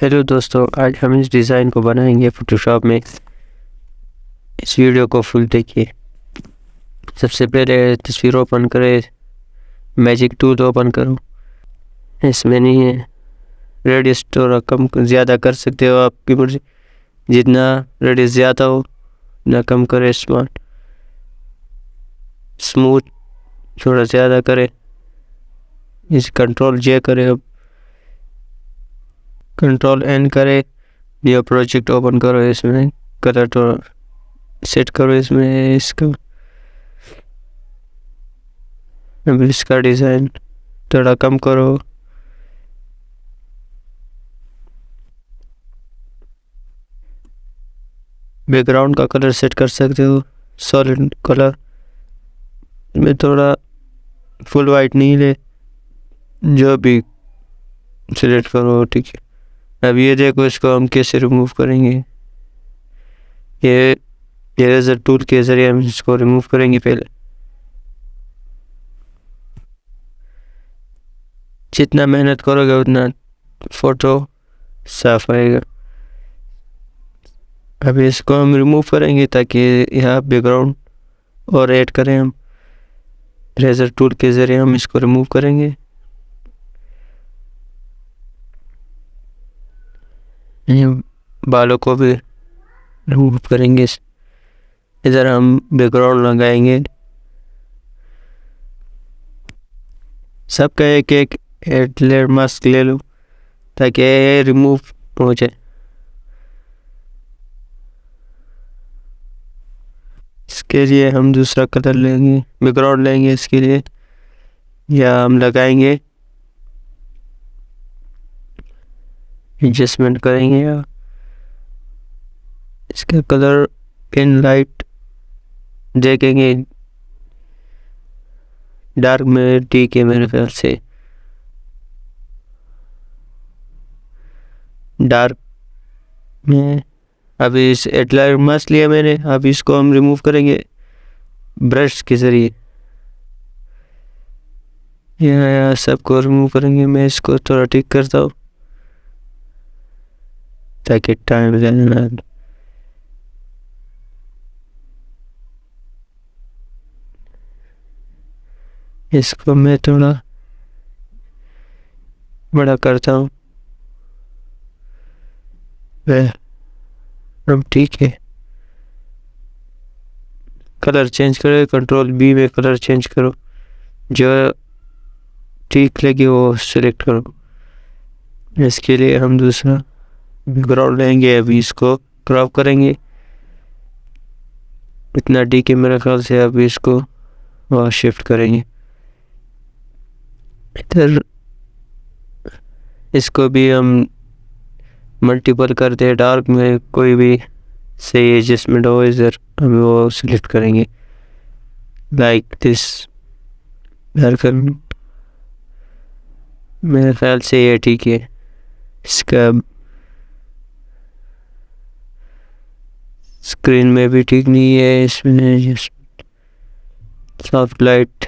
Hello दोस्तों, आज हम इस डिज़ाइन को बनाएंगे फोटोशॉप में। इस वीडियो को फुल देखिए। सबसे पहले तस्वीर ओपन करें, मैजिक टूल ओपन करो। इसमें नहीं है, रेडियस थोड़ा कम ज़्यादा कर सकते हो, आपकी मर्जी। जितना रेडियस ज़्यादा हो ना कम करें। स्मूथ थोड़ा ज़्यादा करें। इस कंट्रोल जे करें, अब कंट्रोल एन करें। न्यू प्रोजेक्ट ओपन करो, इसमें कलर थोड़ा सेट करो। इसमें इसका डिज़ाइन थोड़ा कम करो। बैकग्राउंड का कलर सेट कर सकते हो, सॉलिड कलर में थोड़ा फुल वाइट नहीं ले, जो भी सिलेक्ट करो, ठीक है। अब ये देखो, इसको हम कैसे रिमूव करेंगे। ये इरेजर टूल के ज़रिए हम इसको रिमूव करेंगे। पहले जितना मेहनत करोगे उतना फ़ोटो साफ आएगा। अभी इसको हम रिमूव करेंगे ताकि यहाँ बैकग्राउंड और ऐड करें। हम इरेजर टूल के ज़रिए हम इसको रिमूव करेंगे। ये बालों को भी रिमूव करेंगे। इधर हम बैकग्राउंड लगाएंगे। सबका एक एक लेयर मास्क ले लो ताकि ये रिमूव हो जाए। इसके लिए हम दूसरा कलर लेंगे, बैकग्राउंड लेंगे इसके लिए, या हम लगाएंगे, एडजस्टमेंट करेंगे, या इसका कलर इन लाइट देखेंगे। डार्क में ठीक है मेरे ख्याल से। डार्क में अभी इस एडलाइट मास्क लिया मैंने। अब इसको हम रिमूव करेंगे ब्रश के ज़रिए। यहाँ सबको रिमूव करेंगे। मैं इसको थोड़ा ठीक करता हूँ ताकि टाइम ज़्यादा ना लगे। इसको मैं थोड़ा बड़ा करता हूँ। वह अब ठीक है। कलर चेंज करो, कंट्रोल बी में कलर चेंज करो, जो ठीक लगे वो सिलेक्ट करो। इसके लिए हम दूसरा बैकग्राउंड लेंगे। अभी इसको क्रॉप करेंगे इतना ठीक है मेरे ख्याल से। अभी इसको वहाँ शिफ्ट करेंगे इधर। इसको भी हम मल्टीपल करते हैं। डार्क में कोई भी सही एडजस्टमेंट हो, इधर हम वो सिलेक्ट करेंगे लाइक दिस। मेरे ख्याल से ये ठीक है। इसका स्क्रीन में भी ठीक नहीं है। इसमें सॉफ्ट लाइट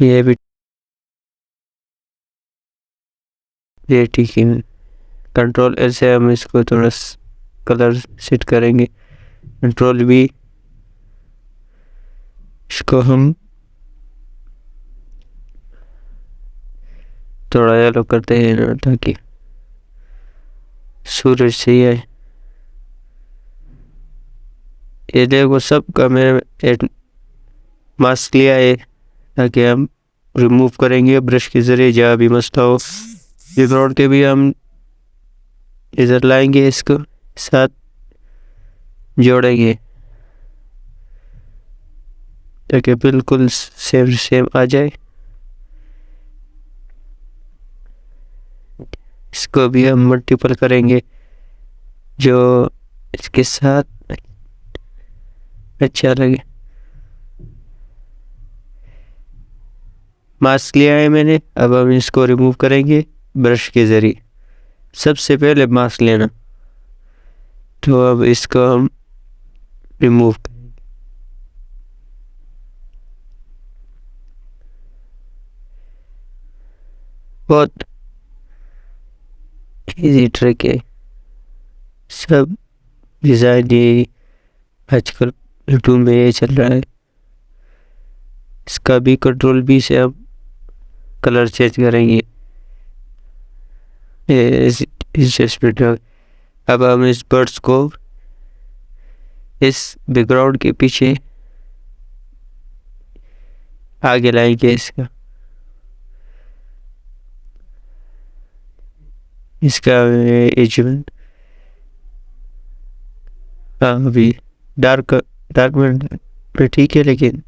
ये भी ये ठीक है। कंट्रोल एल से हम इसको थोड़ा कलर सेट करेंगे। कंट्रोल बी, इसको हम थोड़ा येलो करते हैं ना, ताकि सूरज सही आए। ये देखो, सबका मैंने एक मास्क लिया है ताकि हम रिमूव करेंगे ब्रश के ज़रिए जहाँ भी मसला हो। बैकग्राउंड के भी हम इधर लाएंगे, इसको साथ जोड़ेंगे ताकि बिल्कुल सेम आ जाए। इसको भी हम मल्टीपल करेंगे जो इसके साथ अच्छा लगे। मास्क लिया है मैंने, अब हम इसको रिमूव करेंगे ब्रश के ज़रिए। सबसे पहले मास्क लेना, तो अब इसको हम रिमूव करेंगे। बहुत इजी ट्रिक है। सब डिज़ाइन ये आजकल यूट्यूब में ये चल रहा है। इसका भी कंट्रोल भी से हम कलर चेंज करेंगे। एडजस्टमेंट। अब हम इस बर्ड्स को इस बैकग्राउंड के पीछे आगे लाएंगे। इसका एजमेंट अभी डार्क में ठीक है, लेकिन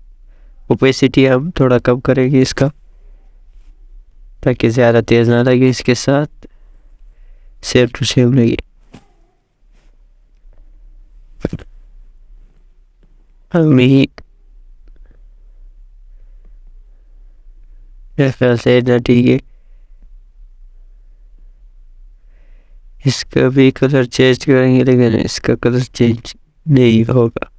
ओपेसिटी हम थोड़ा कम करेंगे इसका, ताकि ज़्यादा तेज़ ना लगे। इसके साथ सेम टू सेम लगे। हम ही मेरे ख्याल से इतना ठीक है। इसका भी कलर चेंज करेंगे, लेकिन इसका कलर चेंज नहीं होगा।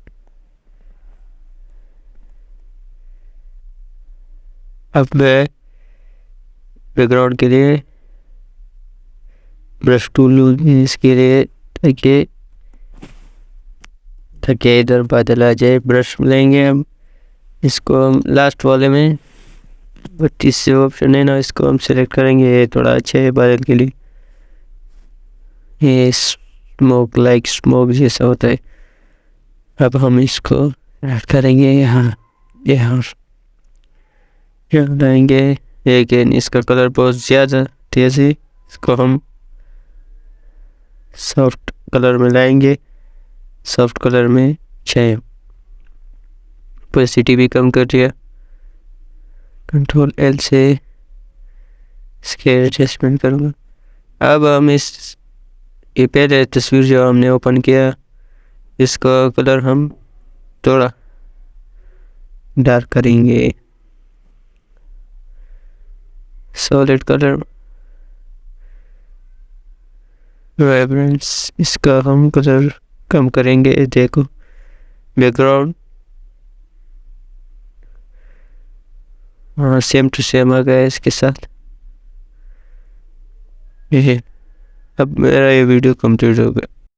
अब मैं बैकग्राउंड के लिए ब्रश टूल लूँगी इसके लिए, ताकि इधर बादल आ जाए। ब्रश लेंगे हम, इसको हम लास्ट वाले में 32 से ऑप्शन है ना, इसको हम सेलेक्ट करेंगे। ये थोड़ा अच्छा है बादल के लिए। ये स्मोक जैसा होता है। अब हम इसको ऐड करेंगे यहाँ लाएंगे, लेकिन इसका कलर बहुत ज़्यादा तेज़ है। इसको हम सॉफ्ट कलर में लाएंगे। सॉफ्ट कलर में चाहिए। ओपेसिटी भी कम कर दिया। कंट्रोल एल से इसके एडजस्टमेंट करूँगा। अब हम ये पहले तस्वीर जो हमने ओपन किया, इसका कलर हम थोड़ा डार्क करेंगे। सॉलिड कलर वाइब्रेंस, इसका हम कलर कम करेंगे। देखो बैकग्राउंड सेम टू सेम आ गया इसके साथ। ये अब मेरा ये वीडियो कंप्लीट हो गया।